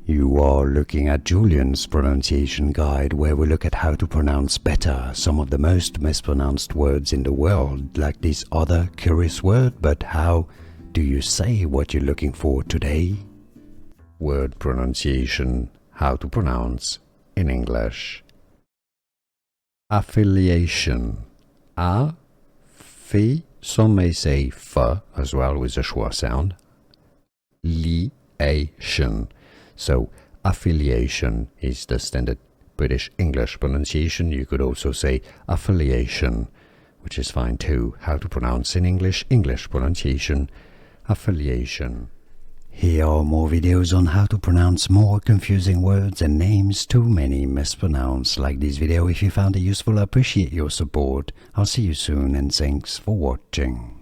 You are looking at Julian's pronunciation guide, where we look at how to pronounce better some of the most mispronounced words in the world, like this other curious word. But how do you say what you're looking for today? Word pronunciation, how to pronounce in English. Affiliation. Some may say f as well with a schwa sound. Liation. So affiliation is the standard British English pronunciation. You could also say affiliation, which is fine too. How to pronounce in English, English pronunciation, affiliation. Here are more videos on how to pronounce more confusing words and names too many mispronounced. Like this video if you found it useful. I appreciate your support. I'll see you soon and thanks for watching.